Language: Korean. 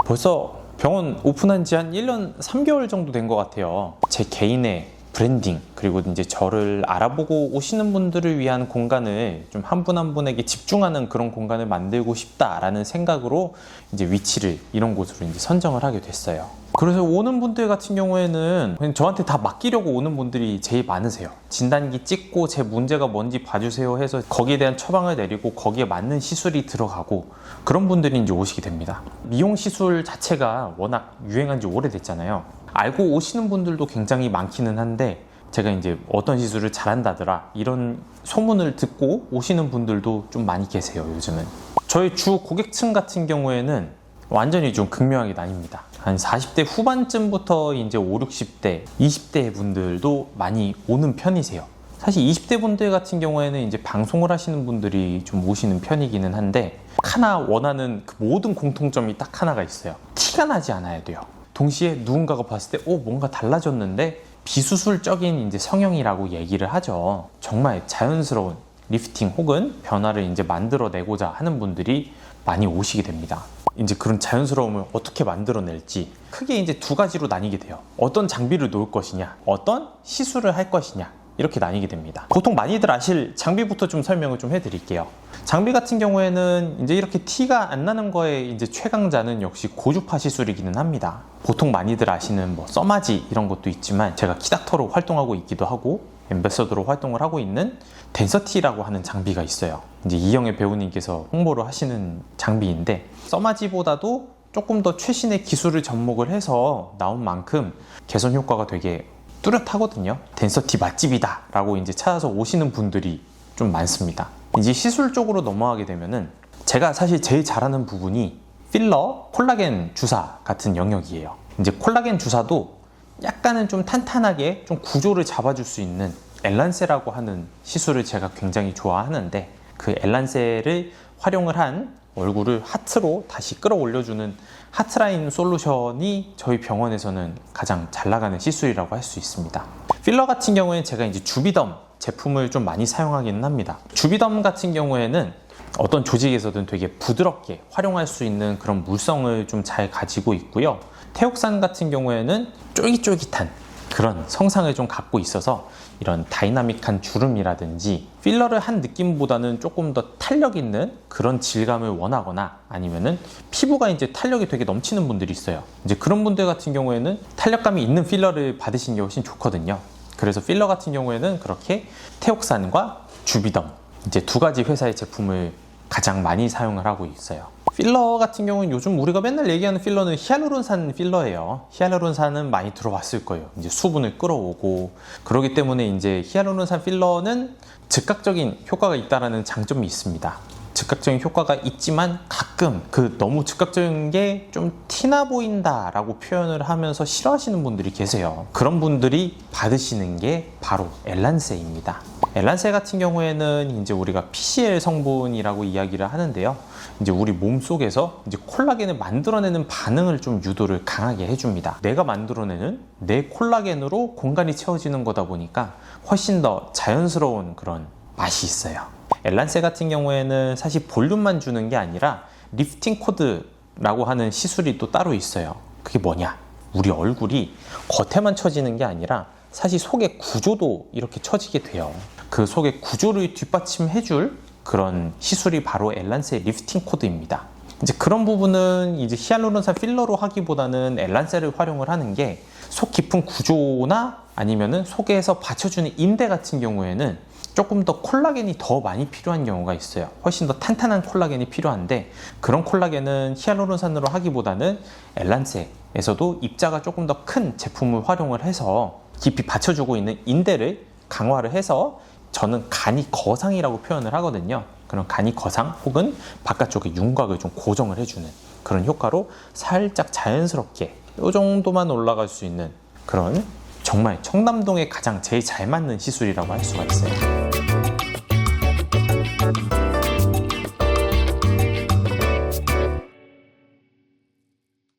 벌써 병원 오픈한 지 한 1년 3개월 정도 된 것 같아요. 제 개인의 브랜딩, 그리고 이제 저를 알아보고 오시는 분들을 위한 공간을 좀 한 분 한 분에게 집중하는 그런 공간을 만들고 싶다라는 생각으로 이제 위치를 이런 곳으로 이제 선정을 하게 됐어요. 그래서 오는 분들 같은 경우에는 그냥 저한테 다 맡기려고 오는 분들이 제일 많으세요. 진단기 찍고 제 문제가 뭔지 봐주세요 해서 거기에 대한 처방을 내리고 거기에 맞는 시술이 들어가고 그런 분들이 이제 오시게 됩니다. 미용 시술 자체가 워낙 유행한 지 오래됐잖아요. 알고 오시는 분들도 굉장히 많기는 한데 제가 이제 어떤 시술을 잘한다더라 이런 소문을 듣고 오시는 분들도 좀 많이 계세요. 요즘은 저희 주 고객층 같은 경우에는 완전히 좀 극명하게 나뉩니다. 한 40대 후반쯤부터 이제 5, 60대, 20대 분들도 많이 오는 편이세요. 사실 20대 분들 같은 경우에는 이제 방송을 하시는 분들이 좀 오시는 편이기는 한데 하나 원하는 그 모든 공통점이 딱 하나가 있어요. 티가 나지 않아야 돼요. 동시에 누군가가 봤을 때 뭔가 달라졌는데 비수술적인 이제 성형이라고 얘기를 하죠. 정말 자연스러운 리프팅 혹은 변화를 이제 만들어내고자 하는 분들이 많이 오시게 됩니다. 이제 그런 자연스러움을 어떻게 만들어낼지 크게 이제 두 가지로 나뉘게 돼요. 어떤 장비를 놓을 것이냐, 어떤 시술을 할 것이냐, 이렇게 나뉘게 됩니다. 보통 많이들 아실 장비부터 좀 설명을 좀 해드릴게요. 장비 같은 경우에는 이제 이렇게 티가 안 나는 거에 이제 최강자는 역시 고주파 시술이기는 합니다. 보통 많이들 아시는 뭐 써마지 이런 것도 있지만 제가 키닥터로 활동하고 있기도 하고 앰베서더로 활동을 하고 있는 덴서티라고 하는 장비가 있어요. 이제 이영애 배우님께서 홍보를 하시는 장비인데 써마지보다도 조금 더 최신의 기술을 접목을 해서 나온 만큼 개선 효과가 되게 뚜렷하거든요. 덴서티 맛집이다 라고 이제 찾아서 오시는 분들이 좀 많습니다. 이제 시술 쪽으로 넘어가게 되면은 제가 사실 제일 잘하는 부분이 필러, 콜라겐 주사 같은 영역이에요. 이제 콜라겐 주사도 약간은 좀 탄탄하게 좀 구조를 잡아줄 수 있는 엘란세라고 하는 시술을 제가 굉장히 좋아하는데 그 엘란세를 활용을 한 얼굴을 하트로 다시 끌어올려주는 하트라인 솔루션이 저희 병원에서는 가장 잘 나가는 시술이라고 할 수 있습니다. 필러 같은 경우에는 제가 이제 주비덤 제품을 좀 많이 사용하기는 합니다. 주비덤 같은 경우에는 어떤 조직에서든 되게 부드럽게 활용할 수 있는 그런 물성을 좀 잘 가지고 있고요. 태옥산 같은 경우에는 쫄깃쫄깃한 그런 성상을 좀 갖고 있어서 이런 다이나믹한 주름이라든지 필러를 한 느낌보다는 조금 더 탄력 있는 그런 질감을 원하거나 아니면은 피부가 이제 탄력이 되게 넘치는 분들이 있어요. 이제 그런 분들 같은 경우에는 탄력감이 있는 필러를 받으시는 게 훨씬 좋거든요. 그래서 필러 같은 경우에는 그렇게 태옥산과 주비덤 이제 두 가지 회사의 제품을 가장 많이 사용을 하고 있어요. 필러 같은 경우는 요즘 우리가 맨날 얘기하는 필러는 히알루론산 필러예요. 히알루론산은 많이 들어봤을 거예요. 이제 수분을 끌어오고 그렇기 때문에 이제 히알루론산 필러는 즉각적인 효과가 있다라는 장점이 있습니다. 즉각적인 효과가 있지만 가끔 그 너무 즉각적인 게 좀 티나 보인다 라고 표현을 하면서 싫어하시는 분들이 계세요. 그런 분들이 받으시는 게 바로 엘란세입니다. 엘란세 같은 경우에는 이제 우리가 PCL 성분이라고 이야기를 하는데요. 이제 우리 몸 속에서 이제 콜라겐을 만들어내는 반응을 좀 유도를 강하게 해줍니다. 내가 만들어내는 내 콜라겐으로 공간이 채워지는 거다 보니까 훨씬 더 자연스러운 그런 맛이 있어요. 엘란세 같은 경우에는 사실 볼륨만 주는 게 아니라 리프팅 코드라고 하는 시술이 또 따로 있어요. 그게 뭐냐? 우리 얼굴이 겉에만 처지는 게 아니라 사실 속의 구조도 이렇게 처지게 돼요. 그 속의 구조를 뒷받침해줄 그런 시술이 바로 엘란세 리프팅 코드입니다. 이제 그런 부분은 이제 히알루론산 필러로 하기보다는 엘란세를 활용을 하는 게 속 깊은 구조나 아니면은 속에서 받쳐주는 인대 같은 경우에는 조금 더 콜라겐이 더 많이 필요한 경우가 있어요. 훨씬 더 탄탄한 콜라겐이 필요한데 그런 콜라겐은 히알루론산으로 하기보다는 엘란세에서도 입자가 조금 더 큰 제품을 활용을 해서 깊이 받쳐주고 있는 인대를 강화를 해서 저는 간이 거상이라고 표현을 하거든요. 그런 간이 거상 혹은 바깥쪽의 윤곽을 좀 고정을 해주는 그런 효과로 살짝 자연스럽게 이 정도만 올라갈 수 있는 그런 정말 청담동에 가장 제일 잘 맞는 시술이라고 할 수가 있어요.